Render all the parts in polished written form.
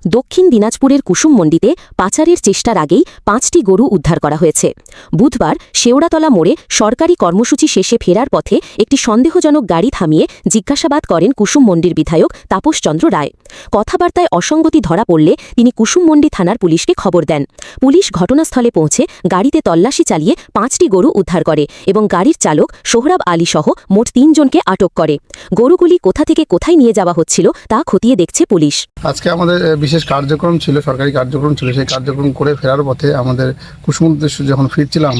দক্ষিণ দিনাজপুরের কুসুমমন্ডিতে পাচারের চেষ্টার আগেই ৫টি গরু উদ্ধার করা হয়েছে। বুধবার শেওড়াতলা মোড়ে সরকারি কর্মসূচি শেষে ফেরার পথে একটি সন্দেহজনক গাড়ি থামিয়ে জিজ্ঞাসাবাদ করেন কুসুমমন্ডির বিধায়ক তাপস চন্দ্র রায়। কথাবার্তায় অসঙ্গতি ধরা পড়লে তিনি কুসুমমন্ডি থানার পুলিশকে খবর দেন। পুলিশ ঘটনাস্থলে পৌঁছে গাড়িতে তল্লাশি চালিয়ে ৫টি গরু উদ্ধার করে এবং গাড়ির চালক সোহরাব আলী সহ মোট ৩ জনকে আটক করে। গরুগুলি কোথা থেকে কোথায় নিয়ে যাওয়া হচ্ছিল তা খতিয়ে দেখছে পুলিশ। আজকে আমাদের বিশেষ কার্যক্রম ছিল, সরকারি কার্যক্রম ছিল। সেই কার্যক্রম করে ফেরার পথে আমাদের কুসুমমন্ডি যখন ফিরছিলাম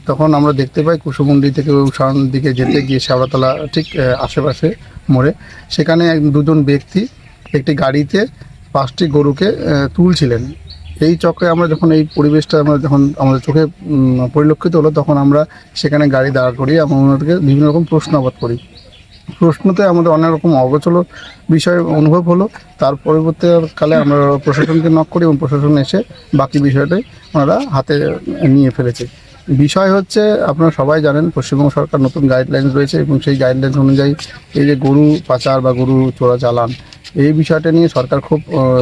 তখন আমরা দেখতে পাই কুসুমমন্ডি থেকে উষান দিকে যেতে গিয়ে শেওড়াতলা ঠিক আশেপাশে মোড়ে সেখানে দুজন ব্যক্তি একটি গাড়িতে ৫টি গরুকে তুলছিলেন। এই চক্রে আমরা যখন এই পরিবেশটা যখন আমাদের চোখে পরিলক্ষিত হলো, তখন আমরা সেখানে গাড়ি দাঁড় করিয়ে আমরা ওনাদেরকে বিভিন্ন রকম প্রশ্নাবাদ করি। প্রশ্নতে আমাদের অনেক রকম অগোচর বিষয় অনুভব হলো। তার পরবর্তীকালে আমরা প্রশাসনকে নক করি এবং প্রশাসন এসে বাকি বিষয়টাই ওনারা হাতে নিয়ে ফেলেছে। বিষয় হচ্ছে, আপনারা সবাই জানেন পশ্চিমবঙ্গ সরকার নতুন গাইডলাইন্স রয়েছে এবং সেই গাইডলাইন্স অনুযায়ী এই যে গরু পাচার বা গরু চোরাচালান, এই বিষয়টা নিয়ে সরকার খুব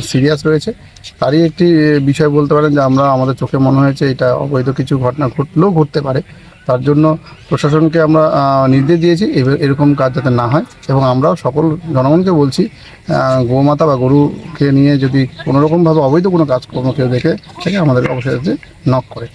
সিরিয়াস রয়েছে। তারই একটি বিষয় বলতে পারেন যে আমাদের চোখে মনে হয়েছে এটা অবৈধ কিছু ঘটনা ঘটলেও ঘটতে পারে। তার জন্য প্রশাসনকে আমরা নির্দেশ দিয়েছি এরকম কাজ যাতে না হয়, এবং আমরাও সকল জনগণকে বলছি গোমাতা বা গরুকে নিয়ে যদি কোনোরকমভাবে অবৈধ কোনো কাজকর্ম কেউ দেখে থাকে আমাদের অবশ্যই নক করে।